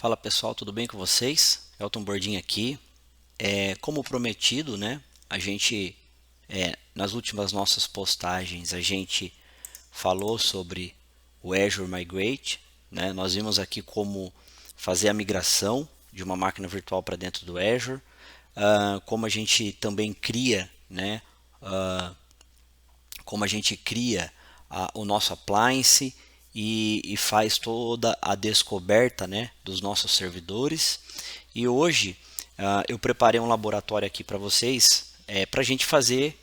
Fala pessoal, tudo bem com vocês? Elton Bordin aqui. Como prometido, né? A gente, nas últimas nossas postagens, a gente falou sobre o Azure Migrate, né? Nós vimos aqui como fazer a migração de uma máquina virtual para dentro do Azure, como a gente também cria, né? Como a gente cria o nosso appliance e faz toda a descoberta, né, dos nossos servidores. E hoje eu preparei um laboratório aqui para vocês para a gente fazer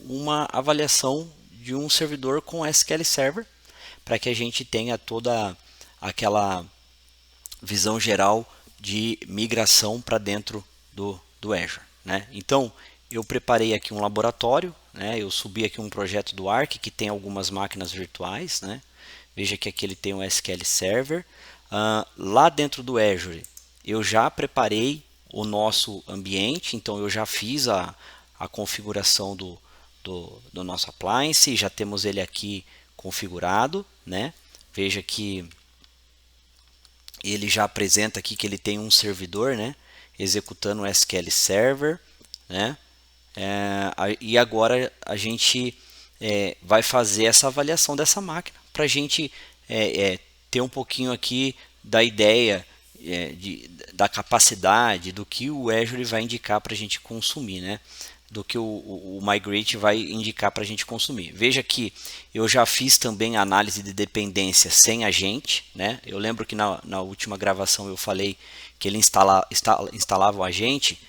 uma avaliação de um servidor com SQL Server para que a gente tenha toda aquela visão geral de migração para dentro do Azure, né? Então, eu preparei aqui um laboratório, né? Eu subi aqui um projeto do Arc que tem algumas máquinas virtuais, né? Veja que aqui ele tem um SQL Server. Lá dentro do Azure, eu já preparei o nosso ambiente, então eu já fiz a configuração do nosso appliance, já temos ele aqui configurado, né? Veja que ele já apresenta aqui que ele tem um servidor, né, executando o SQL Server, né, e agora a gente vai fazer essa avaliação dessa máquina para a gente ter um pouquinho aqui da ideia da capacidade do que o Azure vai indicar para a gente consumir, né? Do que o Migrate vai indicar para a gente consumir. Veja que eu já fiz também a análise de dependência sem agente, né? Eu lembro que na última gravação eu falei que ele instalava o agente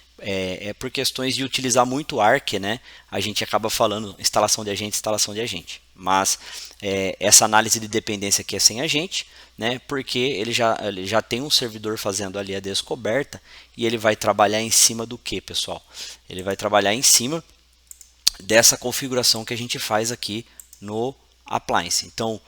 por questões de utilizar muito Arc, né? A gente acaba falando instalação de agente. Mas essa análise de dependência aqui é sem agente, né? Porque ele já tem um servidor fazendo ali a descoberta e ele vai trabalhar em cima do que, pessoal? Ele vai trabalhar em cima dessa configuração que a gente faz aqui no appliance. Então,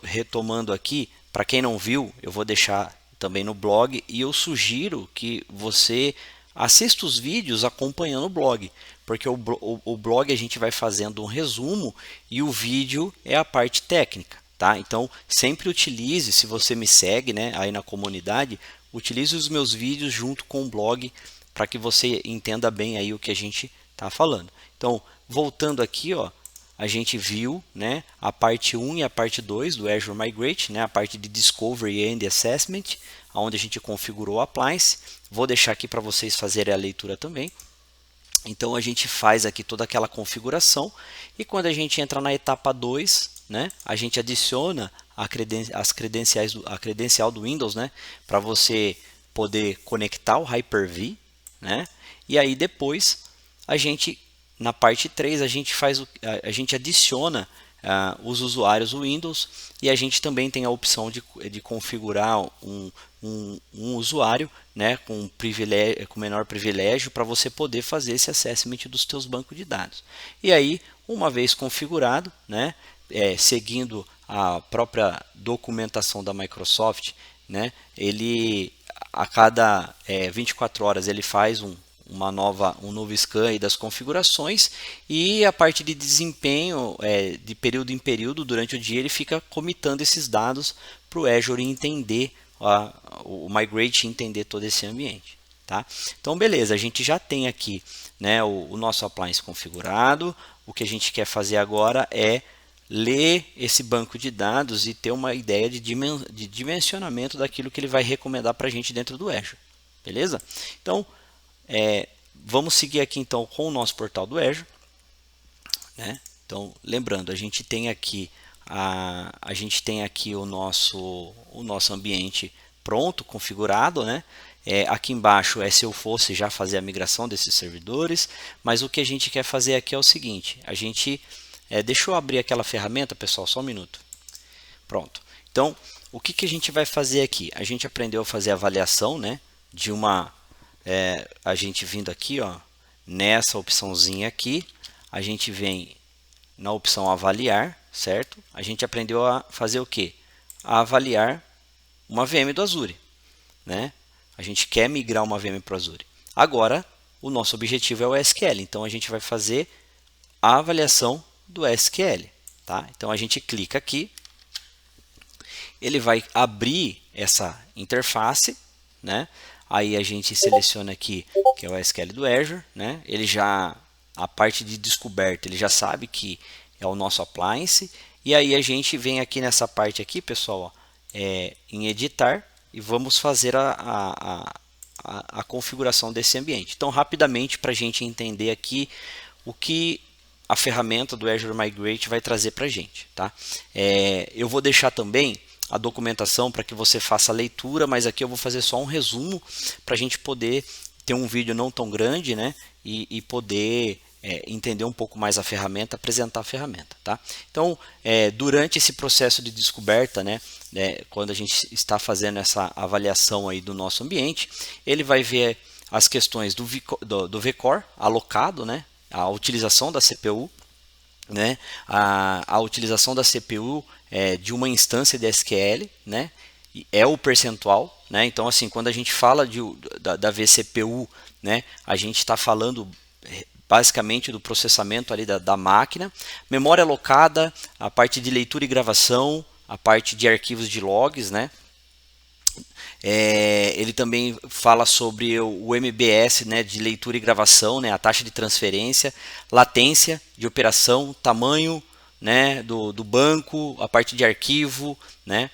retomando aqui, para quem não viu, eu vou deixar também no blog e eu sugiro que você assista os vídeos acompanhando o blog, porque o blog a gente vai fazendo um resumo e o vídeo é a parte técnica, tá? Então, sempre utilize, se você me segue, né, aí na comunidade, utilize os meus vídeos junto com o blog para que você entenda bem aí o que a gente está falando. Então, voltando aqui, ó, a gente viu, né, a parte 1 e a parte 2 do Azure Migrate, né, a parte de Discovery and Assessment, onde a gente configurou o appliance. Vou deixar aqui para vocês fazerem a leitura também. Então, a gente faz aqui toda aquela configuração e quando a gente entra na etapa 2, né, a gente adiciona as credenciais, a credencial do Windows, né, para você poder conectar o Hyper-V, né, e aí depois a gente na parte 3 a gente adiciona os usuários Windows e a gente também tem a opção de configurar um usuário, né, com menor privilégio para você poder fazer esse assessment dos seus bancos de dados. E aí, uma vez configurado, né, seguindo a própria documentação da Microsoft, né, ele a cada 24 horas ele faz um novo scan aí das configurações e a parte de desempenho de período em período durante o dia ele fica comitando esses dados para o Azure entender o Migrate entender todo esse ambiente, tá? Então beleza, a gente já tem aqui, né, o nosso appliance configurado. O que a gente quer fazer agora é ler esse banco de dados e ter uma ideia de dimensionamento daquilo que ele vai recomendar para a gente dentro do Azure, beleza? Então vamos seguir aqui então com o nosso portal do Azure, né? Então, lembrando, a gente tem aqui o nosso ambiente pronto, configurado, né? Aqui embaixo se eu fosse já fazer a migração desses servidores, mas o que a gente quer fazer aqui é o seguinte: a gente deixa eu abrir aquela ferramenta, pessoal, só um minuto. Pronto. Então, o que a gente vai fazer aqui? A gente aprendeu a fazer a avaliação, né, de a gente vindo aqui, ó, nessa opçãozinha aqui, a gente vem na opção avaliar, certo? A gente aprendeu a fazer o que? A avaliar uma VM do Azure, né? A gente quer migrar uma VM para o Azure. Agora, o nosso objetivo é o SQL, então a gente vai fazer a avaliação do SQL, tá? Então a gente clica aqui, ele vai abrir essa interface, né? Aí a gente seleciona aqui que é o SQL do Azure, né? Ele já, a parte de descoberta, ele já sabe que é o nosso appliance. E aí a gente vem aqui nessa parte aqui, pessoal, ó, em editar, e vamos fazer a configuração desse ambiente. Então, rapidamente, para a gente entender aqui o que a ferramenta do Azure Migrate vai trazer para a gente. Tá? Eu vou deixar também a documentação para que você faça a leitura, mas aqui eu vou fazer só um resumo para a gente poder ter um vídeo não tão grande, né? E poder entender um pouco mais a ferramenta, apresentar a ferramenta. Tá? Então, durante esse processo de descoberta, né, quando a gente está fazendo essa avaliação aí do nosso ambiente, ele vai ver as questões do vCore alocado, né, a utilização da CPU, né, a utilização da CPU de uma instância de SQL, né, é o percentual, né? Então, assim, quando a gente fala da vCPU, né, a gente está falando basicamente do processamento ali da máquina, memória alocada, a parte de leitura e gravação, a parte de arquivos de logs, né? Ele também fala sobre o MBS, né, de leitura e gravação, né, a taxa de transferência, latência de operação, tamanho, né, do banco, a parte de arquivo, né?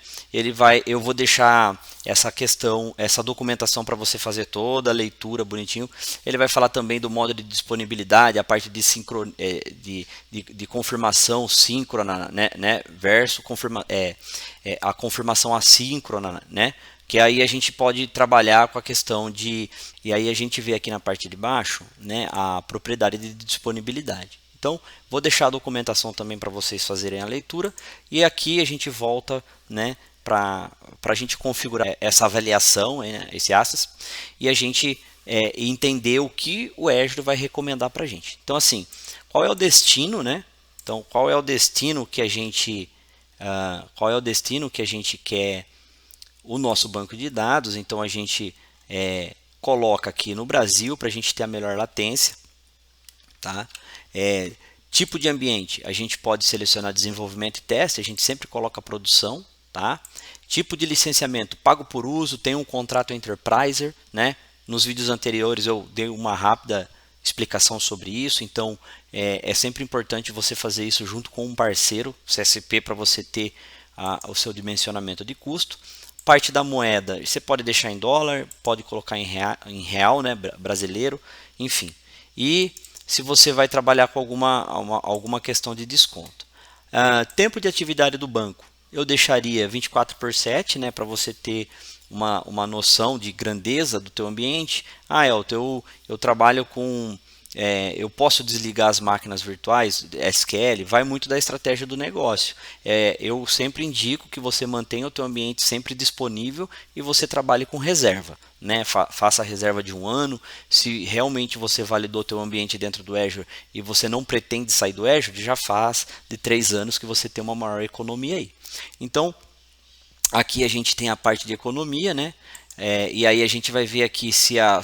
Eu vou deixar essa questão, essa documentação para você fazer toda a leitura bonitinho. Ele vai falar também do modo de disponibilidade, a parte de, de confirmação síncrona, né, versus a confirmação assíncrona, né? Que aí a gente pode trabalhar com a questão de, e aí a gente vê aqui na parte de baixo, né, a propriedade de disponibilidade. Então, vou deixar a documentação também para vocês fazerem a leitura, e aqui a gente volta, né, para a gente configurar essa avaliação, né, esse Access, e a gente entender o que o Azure vai recomendar para a gente. Então, assim, qual é o destino, né? Então, qual é o destino que a gente, quer o nosso banco de dados? Então a gente coloca aqui no Brasil para a gente ter a melhor latência, tá? Tipo de ambiente, a gente pode selecionar desenvolvimento e teste, a gente sempre coloca produção, tá? Tipo de licenciamento, pago por uso, tem um contrato enterprise, né? Nos vídeos anteriores eu dei uma rápida explicação sobre isso, então é sempre importante você fazer isso junto com um parceiro CSP para você ter o seu dimensionamento de custo. Parte da moeda, você pode deixar em dólar, pode colocar em real, né, brasileiro, enfim. E se você vai trabalhar com alguma questão de desconto. Tempo de atividade do banco, eu deixaria 24/7, né, para você ter uma noção de grandeza do teu ambiente. Eu trabalho com... eu posso desligar as máquinas virtuais, SQL, vai muito da estratégia do negócio. Eu sempre indico que você mantenha o teu ambiente sempre disponível e você trabalhe com reserva, né? Faça a reserva de 1 ano. Se realmente você validou o teu ambiente dentro do Azure e você não pretende sair do Azure, já faz de 3 anos que você tem uma maior economia aí. Então, aqui a gente tem a parte de economia, né? E aí a gente vai ver aqui se a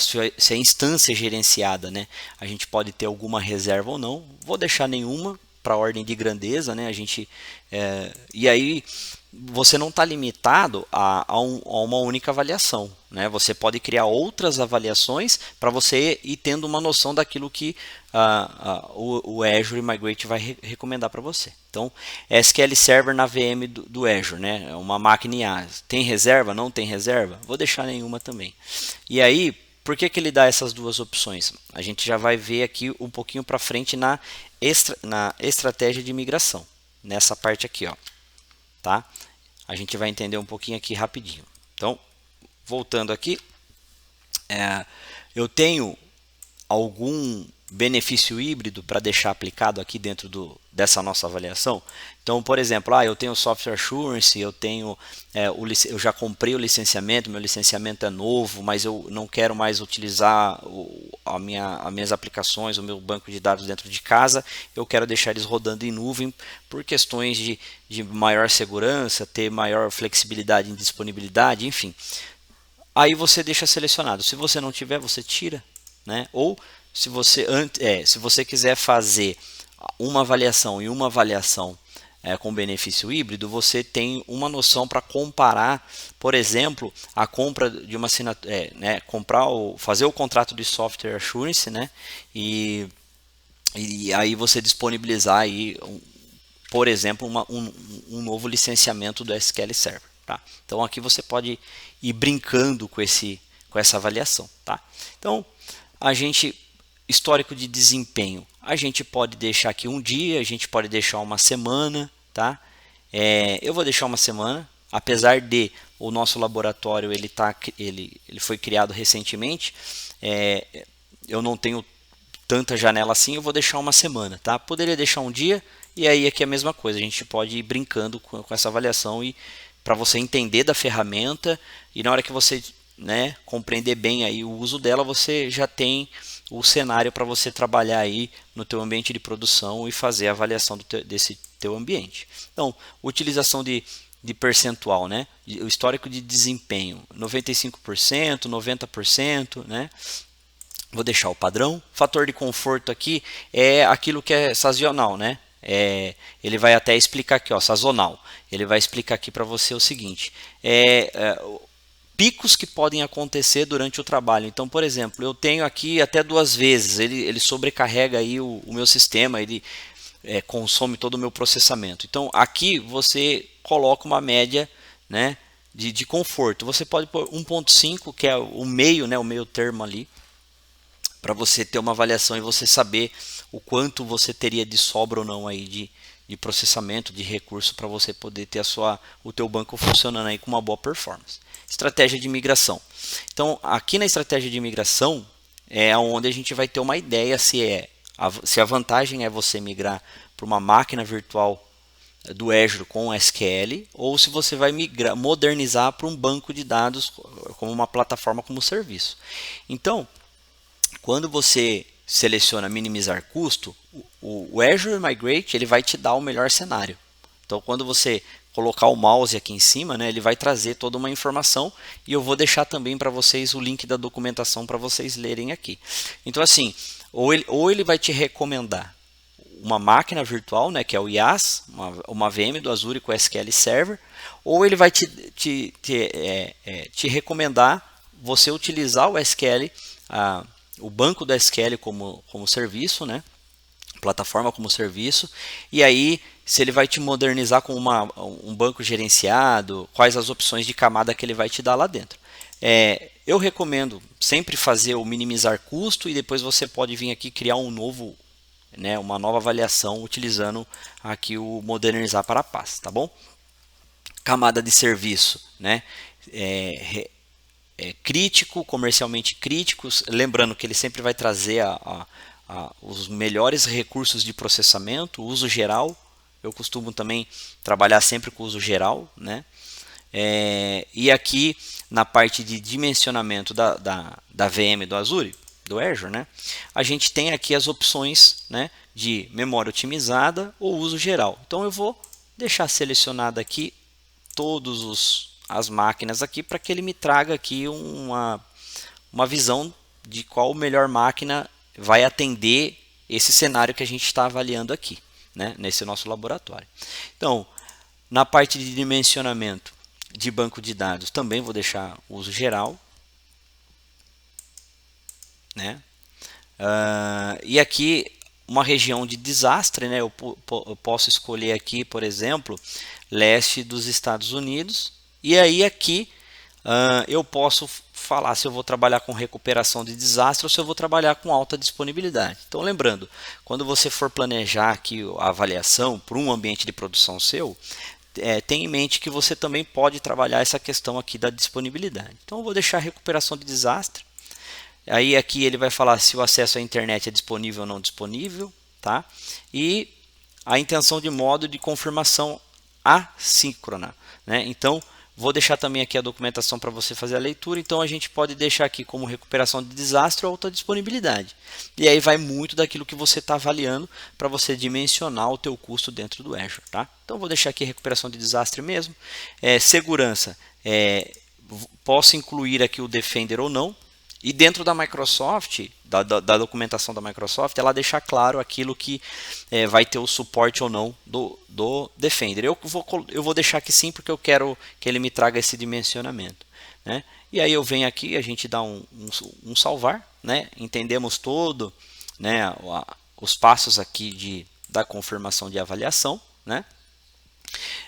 instância gerenciada, né, a gente pode ter alguma reserva ou não. Vou deixar nenhuma para ordem de grandeza, né? E aí você não está limitado a uma única avaliação, né? Você pode criar outras avaliações para você ir tendo uma noção daquilo que o Azure Migrate vai recomendar para você. Então, SQL Server na VM do Azure, né? Uma máquina IA. Tem reserva? Não tem reserva? Vou deixar nenhuma também. E aí, por que ele dá essas duas opções? A gente já vai ver aqui um pouquinho para frente na estratégia de migração. Nessa parte aqui, ó. Tá? A gente vai entender um pouquinho aqui rapidinho. Então, voltando aqui, eu tenho algum benefício híbrido para deixar aplicado aqui dentro dessa nossa avaliação. Então, por exemplo, eu tenho Software Assurance, eu eu já comprei o licenciamento, meu licenciamento é novo, mas eu não quero mais utilizar as minhas aplicações, o meu banco de dados dentro de casa, eu quero deixar eles rodando em nuvem por questões de maior segurança, ter maior flexibilidade em disponibilidade, enfim. Aí você deixa selecionado. Se você não tiver, você tira, né? Ou se você quiser fazer uma avaliação com benefício híbrido, você tem uma noção para comparar, por exemplo, a compra de uma assinatura, fazer o contrato de software assurance, né? E aí você disponibilizar aí, por exemplo, um novo licenciamento do SQL Server. Tá? Então aqui você pode ir brincando com essa avaliação. Tá? Então a gente, histórico de desempenho, a gente pode deixar aqui um dia, a gente pode deixar uma semana. Tá? Eu vou deixar uma semana, apesar de o nosso laboratório ele foi criado recentemente, eu não tenho tanta janela assim, eu vou deixar uma semana, tá? Poderia deixar um dia, e aí aqui é a mesma coisa, a gente pode ir brincando com essa avaliação e para você entender da ferramenta, e na hora que você, né, compreender bem aí o uso dela, você já tem o cenário para você trabalhar aí no teu ambiente de produção e fazer a avaliação desse teu ambiente. Então, utilização de percentual, né? O histórico de desempenho, 95%, 90%, né? Vou deixar o padrão. Fator de conforto aqui é aquilo que é sazonal, né? Ele vai até explicar aqui, ó, sazonal. Ele vai explicar aqui para você o seguinte: picos que podem acontecer durante o trabalho. Então, por exemplo, eu tenho aqui até 2 vezes. Ele sobrecarrega aí o meu sistema. Ele consome todo o meu processamento. Então, aqui você coloca uma média, né, de conforto. Você pode pôr 1.5, que é o meio, né, o meio termo ali, para você ter uma avaliação e você saber o quanto você teria de sobra ou não aí de processamento, de recurso, para você poder ter o teu banco funcionando aí com uma boa performance. Estratégia de migração. Então, aqui na estratégia de migração é onde a gente vai ter uma ideia se a vantagem é você migrar para uma máquina virtual do Azure com SQL, ou se você vai modernizar para um banco de dados como uma plataforma como serviço. Então, quando você seleciona minimizar custo, o Azure Migrate ele vai te dar o melhor cenário. Então, quando você colocar o mouse aqui em cima, né, ele vai trazer toda uma informação, e eu vou deixar também para vocês o link da documentação para vocês lerem aqui. Então, assim, ou ele vai te recomendar uma máquina virtual, né, que é o IaaS, uma VM do Azure com SQL Server, ou ele vai te recomendar você utilizar o SQL, o banco do SQL como serviço, né? Plataforma como serviço, e aí se ele vai te modernizar com um banco gerenciado, quais as opções de camada que ele vai te dar lá dentro. Eu recomendo sempre fazer o minimizar custo, e depois você pode vir aqui criar uma nova avaliação utilizando aqui o modernizar para a paz, tá bom? Camada de serviço, né? Crítico, comercialmente críticos, lembrando que ele sempre vai trazer os melhores recursos de processamento, uso geral. Eu costumo também trabalhar sempre com uso geral, né? E aqui na parte de dimensionamento da VM do Azure, do Azure, né? A gente tem aqui as opções, né, de memória otimizada ou uso geral. Então eu vou deixar selecionado aqui todas as máquinas aqui para que ele me traga aqui uma visão de qual melhor máquina vai atender esse cenário que a gente está avaliando aqui, né, nesse nosso laboratório. Então, na parte de dimensionamento de banco de dados, também vou deixar uso geral, né? E aqui uma região de desastre, né? Eu posso escolher aqui, por exemplo, leste dos Estados Unidos, e aí aqui eu posso falar se eu vou trabalhar com recuperação de desastre ou se eu vou trabalhar com alta disponibilidade. Então, lembrando, quando você for planejar aqui a avaliação para um ambiente de produção seu, tenha em mente que você também pode trabalhar essa questão aqui da disponibilidade. Então, eu vou deixar recuperação de desastre. Aí aqui ele vai falar se o acesso à internet é disponível ou não disponível, tá? E a intenção de modo de confirmação assíncrona, né? Então, vou deixar também aqui a documentação para você fazer a leitura. Então, a gente pode deixar aqui como recuperação de desastre ou alta disponibilidade. E aí vai muito daquilo que você está avaliando para você dimensionar o teu custo dentro do Azure, tá? Então, vou deixar aqui recuperação de desastre mesmo. Segurança, posso incluir aqui o Defender ou não. E dentro da Microsoft, da documentação da Microsoft, ela deixar claro aquilo que vai ter o suporte ou não do Defender. Eu vou deixar aqui sim, porque eu quero que ele me traga esse dimensionamento, né? E aí eu venho aqui, a gente dá um salvar, né? Entendemos todo, né, os passos aqui da confirmação de avaliação, né?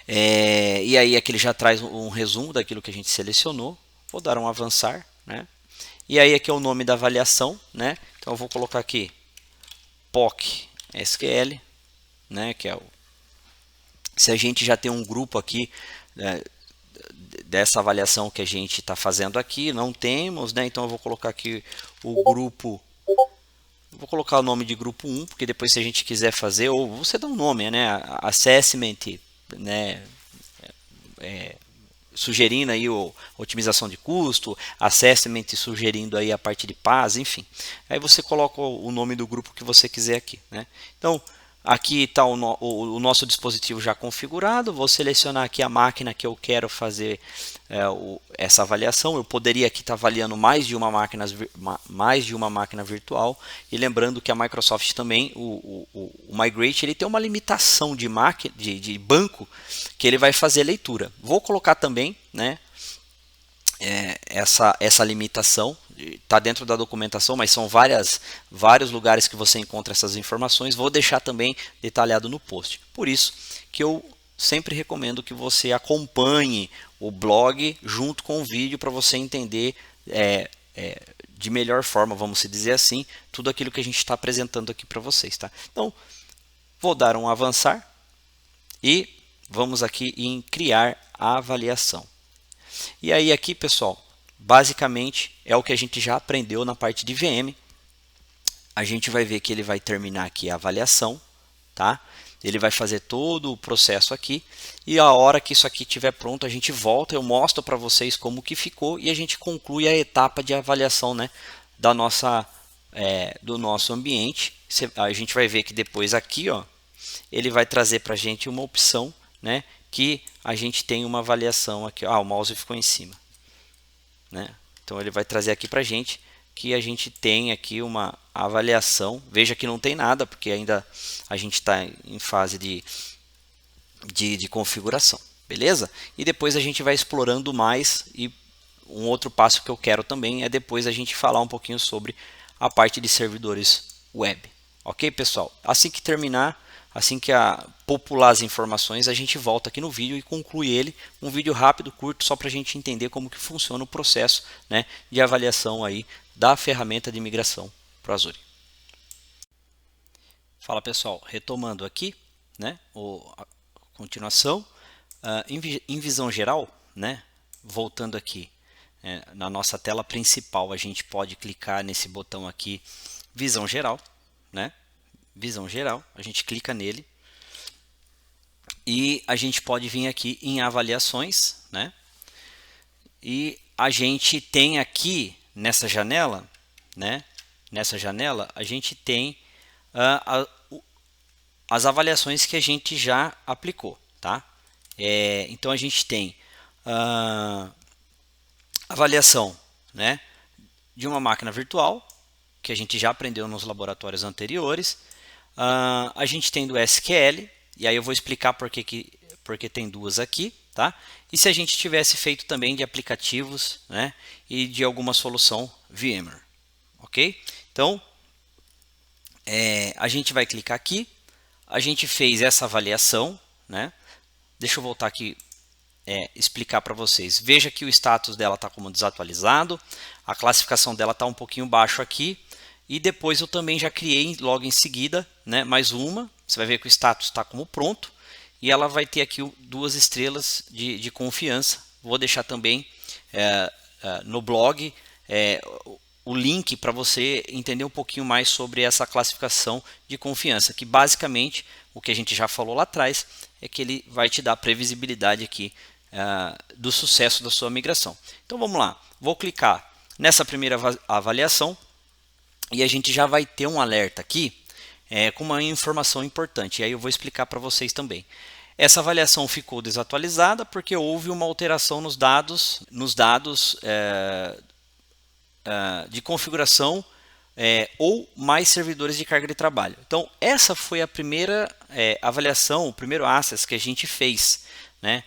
E aí aqui ele já traz um resumo daquilo que a gente selecionou. Vou dar um avançar, né? E aí aqui é o nome da avaliação, né? Então eu vou colocar aqui POC SQL, né? Que é se a gente já tem um grupo aqui, né, dessa avaliação que a gente está fazendo aqui, não temos, né? Então eu vou colocar aqui o grupo. Vou colocar o nome de grupo 1, porque depois se a gente quiser fazer, ou você dá um nome, né? Assessment, né? Sugerindo aí otimização de custo, assessment sugerindo aí a parte de paz, enfim. Aí você coloca o nome do grupo que você quiser aqui, né? Então, aqui está o nosso dispositivo já configurado. Vou selecionar aqui a máquina que eu quero fazer essa avaliação. Eu poderia aqui estar avaliando mais de uma máquina virtual. E lembrando que a Microsoft também, o Migrate, ele tem uma limitação de banco que ele vai fazer leitura. Vou colocar também, né, essa limitação. Está dentro da documentação, mas são vários lugares que você encontra essas informações. Vou deixar também detalhado no post. Por isso que eu sempre recomendo que você acompanhe o blog junto com o vídeo para você entender de melhor forma, vamos dizer assim, tudo aquilo que a gente está apresentando aqui para vocês. Tá? Então, vou dar um avançar e vamos aqui em criar a avaliação. E aí aqui, pessoal, basicamente é o que a gente já aprendeu na parte de VM. A gente vai ver que ele vai terminar aqui a avaliação, tá? Ele vai fazer todo o processo aqui e a hora que isso aqui estiver pronto, a gente volta, eu mostro para vocês como que ficou e a gente conclui a etapa de avaliação, né, do nosso ambiente. A gente vai ver que depois aqui, ó, ele vai trazer para a gente uma opção, né, que a gente tem uma avaliação aqui. O mouse ficou em cima, né? Então ele vai trazer aqui para a gente que a gente tem aqui uma avaliação. Veja que não tem nada, porque ainda a gente está em fase de configuração, beleza? E depois a gente vai explorando mais, e um outro passo que eu quero também é depois a gente falar um pouquinho sobre a parte de servidores web. Ok, pessoal? Assim que terminar, assim que popular as informações, a gente volta aqui no vídeo e conclui ele. Um vídeo rápido, curto, só para a gente entender como que funciona o processo, né, de avaliação aí da ferramenta de migração para o Azure. Fala, pessoal, retomando aqui, né, a continuação, em visão geral, né, voltando aqui na nossa tela principal, a gente pode clicar nesse botão aqui, visão geral, né? Visão geral, a gente clica nele e a gente pode vir aqui em avaliações, né? E a gente tem aqui nessa janela, né? Nessa janela a gente tem as avaliações que a gente já aplicou, tá? Então a gente tem avaliação, né, de uma máquina virtual, que a gente já aprendeu nos laboratórios anteriores. A gente tem do SQL, e aí eu vou explicar porque tem duas aqui, tá? E se a gente tivesse feito também de aplicativos, né, e de alguma solução VMware, ok? Então, a gente vai clicar aqui, a gente fez essa avaliação, né? Deixa eu voltar aqui, explicar para vocês. Veja que o status dela está como desatualizado, a classificação dela está um pouquinho baixo aqui, e depois eu também já criei logo em seguida, né, mais uma. Você vai ver que o status está como pronto e ela vai ter aqui 2 estrelas de confiança. Vou deixar também no blog o link para você entender um pouquinho mais sobre essa classificação de confiança, que basicamente o que a gente já falou lá atrás é que ele vai te dar previsibilidade aqui do sucesso da sua migração. Então vamos lá, vou clicar nessa primeira avaliação e a gente já vai ter um alerta aqui com uma informação importante, e aí eu vou explicar para vocês também. Essa avaliação ficou desatualizada porque houve uma alteração nos dados de configuração ou mais servidores de carga de trabalho. Então, essa foi a primeira avaliação, o primeiro access que a gente fez, né?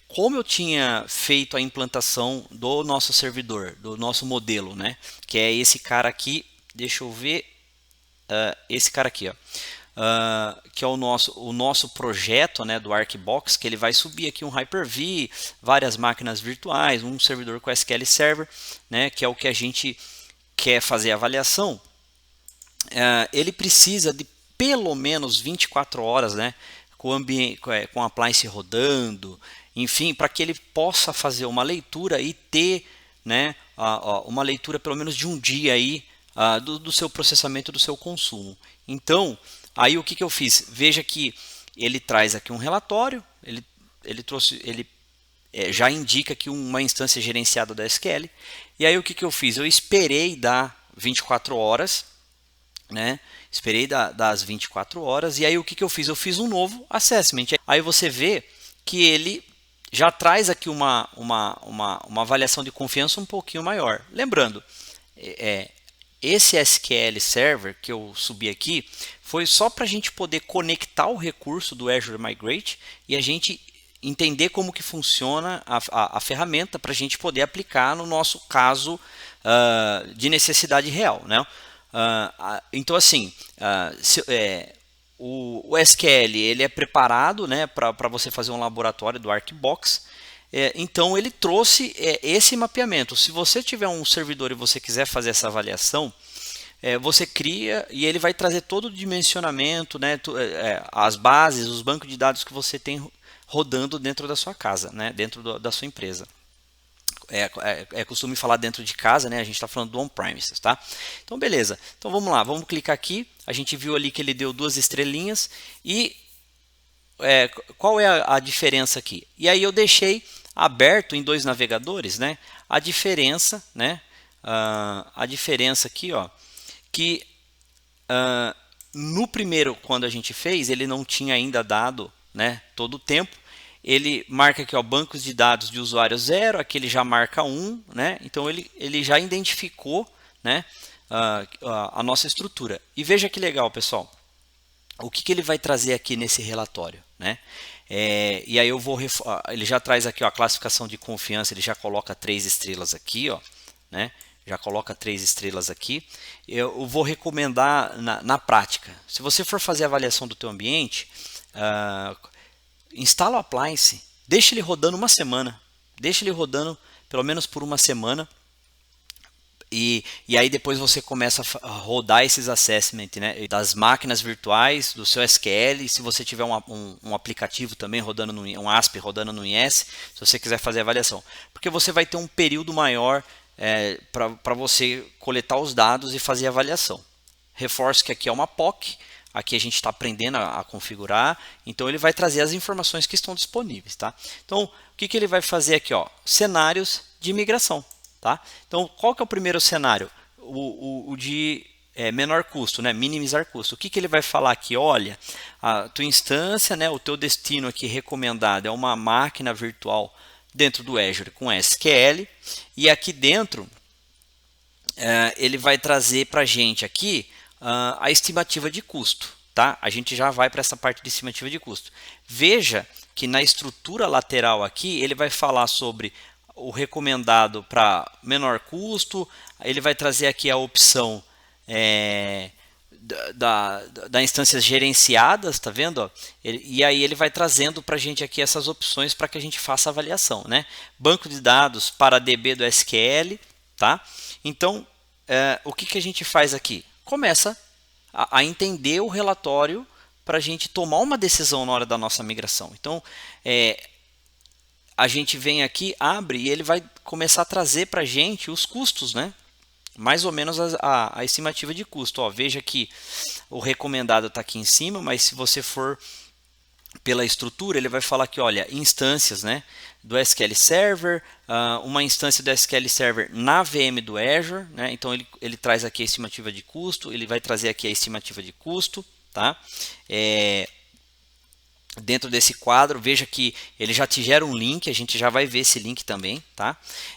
Como eu tinha feito a implantação do nosso servidor, do nosso modelo, né? Que é esse cara aqui, deixa eu ver, esse cara aqui, ó. Que é o nosso projeto, né, do ArcBox, que ele vai subir aqui um Hyper-V, várias máquinas virtuais, um servidor com SQL Server, né, que é o que a gente quer fazer a avaliação. Ele precisa de pelo menos 24 horas, né, com a appliance rodando, enfim, para que ele possa fazer uma leitura e ter, né, uma leitura pelo menos de um dia aí, do seu processamento, do seu consumo. Então, aí o que eu fiz? Veja que ele traz aqui um relatório, ele já indica aqui uma instância gerenciada da SQL. E aí o que eu fiz? Eu esperei dar 24 horas, né? Esperei das 24 horas e aí o que eu fiz? Eu fiz um novo assessment. Aí você vê que ele já traz aqui uma avaliação de confiança um pouquinho maior. Lembrando, esse SQL Server que eu subi aqui foi só para a gente poder conectar o recurso do Azure Migrate e a gente entender como que funciona a ferramenta para a gente poder aplicar no nosso caso de necessidade real, né? Então assim, o SQL ele é preparado, né, para você fazer um laboratório do ArcBox. Então ele trouxe esse mapeamento. Se você tiver um servidor e você quiser fazer essa avaliação, você cria e ele vai trazer todo o dimensionamento, né, as bases, os bancos de dados que você tem rodando dentro da sua casa, né, dentro da sua empresa. É costume falar dentro de casa, né? A gente está falando do on-premises, tá? Então, beleza. Então, vamos lá. Vamos clicar aqui. A gente viu ali que ele deu 2 estrelinhas. E qual é a diferença aqui? E aí eu deixei aberto em 2 navegadores, né? A diferença, né? A diferença aqui, ó, que no primeiro, quando a gente fez, ele não tinha ainda dado, né, todo o tempo. Ele marca aqui, ó, bancos de dados de usuário 0, aqui ele já marca 1, né? Então ele já identificou, né, a nossa estrutura. E veja que legal, pessoal. O que ele vai trazer aqui nesse relatório, né? E aí ele já traz aqui, ó, a classificação de confiança, ele já coloca 3 estrelas aqui, ó, né? Já coloca 3 estrelas aqui. Eu vou recomendar na prática. Se você for fazer a avaliação do teu ambiente, instala o appliance, deixa ele rodando uma semana, deixa ele rodando pelo menos por uma semana e aí depois você começa a rodar esses assessments, né, das máquinas virtuais, do seu SQL, se você tiver um aplicativo também rodando um ASP rodando no IS, se você quiser fazer a avaliação, porque você vai ter um período maior para você coletar os dados e fazer a avaliação. Reforço que aqui é uma POC. Aqui a gente está aprendendo a configurar, então ele vai trazer as informações que estão disponíveis, tá? Então, o que ele vai fazer aqui, ó? Cenários de migração, tá? Então, qual que é o primeiro cenário? O de menor custo, né? Minimizar custo. O que ele vai falar aqui? Olha, a tua instância, né? O teu destino aqui recomendado é uma máquina virtual dentro do Azure com SQL, e aqui dentro ele vai trazer para a gente aqui a estimativa de custo, tá? A gente já vai para essa parte de estimativa de custo. Veja que na estrutura lateral aqui ele vai falar sobre o recomendado para menor custo, ele vai trazer aqui a opção da instâncias gerenciadas, tá vendo? E aí ele vai trazendo para a gente aqui essas opções para que a gente faça a avaliação, né? Banco de dados para DB do SQL, tá? Então, o que a gente faz aqui? Começa a entender o relatório para a gente tomar uma decisão na hora da nossa migração. Então, a gente vem aqui, abre e ele vai começar a trazer para a gente os custos, né? Mais ou menos a estimativa de custo. Ó, veja que o recomendado está aqui em cima, mas se você for pela estrutura, ele vai falar que, olha, instâncias, né, do SQL Server, uma instância do SQL Server na VM do Azure, né, então ele traz aqui a estimativa de custo, ele vai trazer aqui a estimativa de custo, tá? Dentro desse quadro, veja que ele já te gera um link, a gente já vai ver esse link também, tá?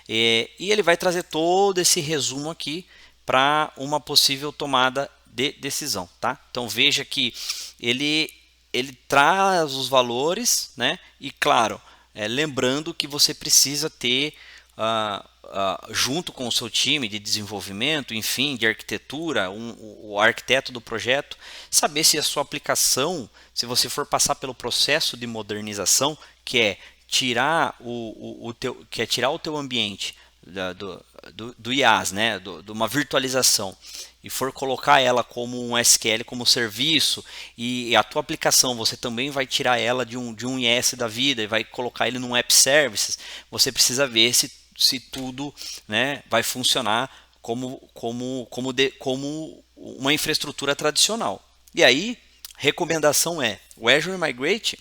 E ele vai trazer todo esse resumo aqui para uma possível tomada de decisão, tá? Então veja que ele traz os valores, né? E claro, lembrando que você precisa ter junto com o seu time de desenvolvimento, enfim, de arquitetura, o arquiteto do projeto, saber se a sua aplicação, se você for passar pelo processo de modernização, que é tirar o teu ambiente do IaaS, né, de uma virtualização, e for colocar ela como um SQL, como serviço, e a tua aplicação você também vai tirar ela de um IaaS da vida e vai colocar ele num App Services, você precisa ver se tudo, né, vai funcionar como uma infraestrutura tradicional. E aí, recomendação o Azure Migrate,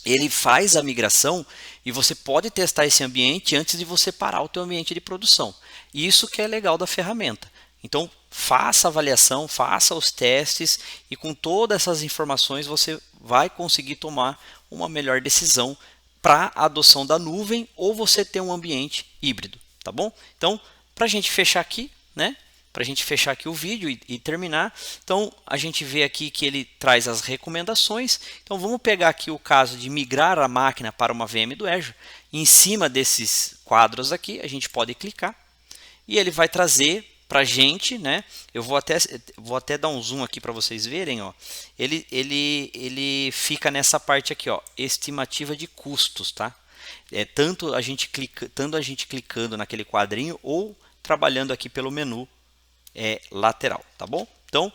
ele faz a migração e você pode testar esse ambiente antes de você parar o teu ambiente de produção. Isso que é legal da ferramenta. Então, faça a avaliação, faça os testes e com todas essas informações você vai conseguir tomar uma melhor decisão para a adoção da nuvem ou você ter um ambiente híbrido, tá bom? Então, para a gente fechar aqui, né? Para a gente fechar aqui o vídeo e terminar, então a gente vê aqui que ele traz as recomendações. Então vamos pegar aqui o caso de migrar a máquina para uma VM do Azure. Em cima desses quadros aqui, a gente pode clicar e ele vai trazer para a gente, né? Eu vou até dar um zoom aqui para vocês verem, ó. Ele fica nessa parte aqui, ó, estimativa de custos, tá? Tanto a gente clicando naquele quadrinho ou trabalhando aqui pelo menu lateral, tá bom? Então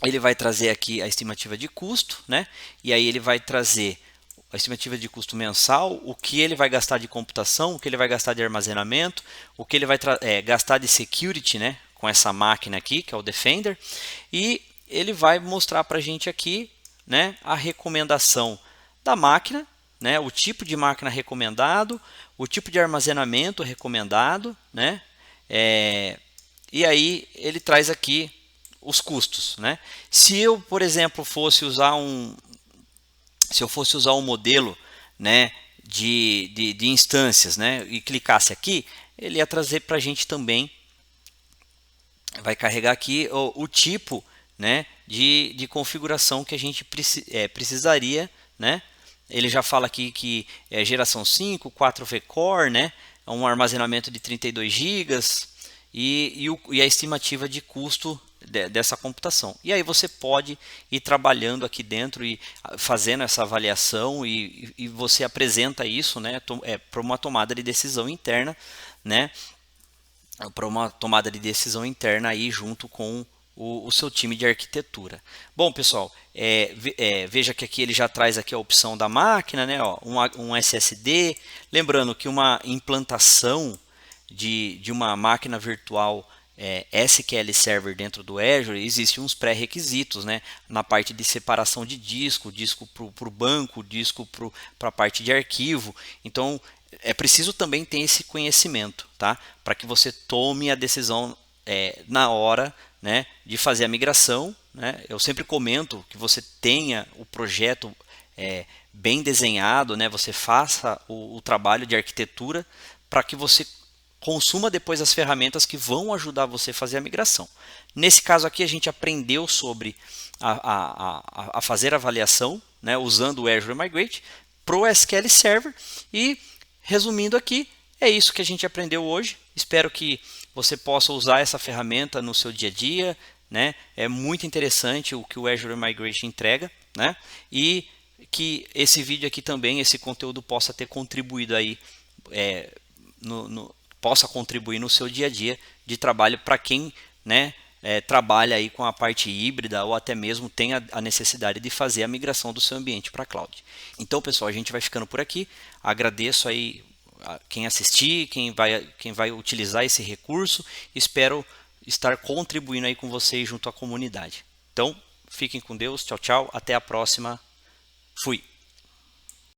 ele vai trazer aqui a estimativa de custo, né? E aí ele vai trazer a estimativa de custo mensal, o que ele vai gastar de computação, o que ele vai gastar de armazenamento, o que ele vai gastar de security, né? Com essa máquina aqui, que é o Defender, e ele vai mostrar para a gente aqui, né? A recomendação da máquina, né? O tipo de máquina recomendado, o tipo de armazenamento recomendado, né? E aí ele traz aqui os custos, né? Se eu, por exemplo, fosse usar um modelo, né, de instâncias, né, e clicasse aqui, ele ia trazer para a gente também, vai carregar aqui o tipo, né, de configuração que a gente precisaria, né? Ele já fala aqui que é geração 5, 4V Core, né, um armazenamento de 32 GB, e a estimativa de custo dessa computação. E aí você pode ir trabalhando aqui dentro e fazendo essa avaliação e você apresenta isso, né, para uma tomada de decisão interna, né, para uma tomada de decisão interna aí junto com o seu time de arquitetura. Bom, pessoal, veja que aqui ele já traz aqui a opção da máquina, né, ó, um SSD. Lembrando que uma implantação de uma máquina virtual SQL Server dentro do Azure, existem uns pré-requisitos, né? Na parte de separação de disco para o banco, disco para a parte de arquivo. Então, é preciso também ter esse conhecimento, tá? Para que você tome a decisão na hora, né, de fazer a migração, né? Eu sempre comento que você tenha o projeto bem desenhado, né? Você faça o trabalho de arquitetura para que você consuma depois as ferramentas que vão ajudar você a fazer a migração. Nesse caso aqui a gente aprendeu sobre a fazer a avaliação, né, usando o Azure Migrate para o SQL Server. E resumindo aqui, é isso que a gente aprendeu hoje. Espero que você possa usar essa ferramenta no seu dia a dia, né? É muito interessante o que o Azure Migrate entrega, né? E que esse vídeo aqui também, esse conteúdo possa ter contribuído aí possa contribuir no seu dia a dia de trabalho para quem, né, trabalha aí com a parte híbrida ou até mesmo tem a necessidade de fazer a migração do seu ambiente para a cloud. Então, pessoal, a gente vai ficando por aqui. Agradeço aí a quem assistir, quem vai utilizar esse recurso. Espero estar contribuindo aí com vocês junto à comunidade. Então, fiquem com Deus. Tchau, tchau. Até a próxima. Fui.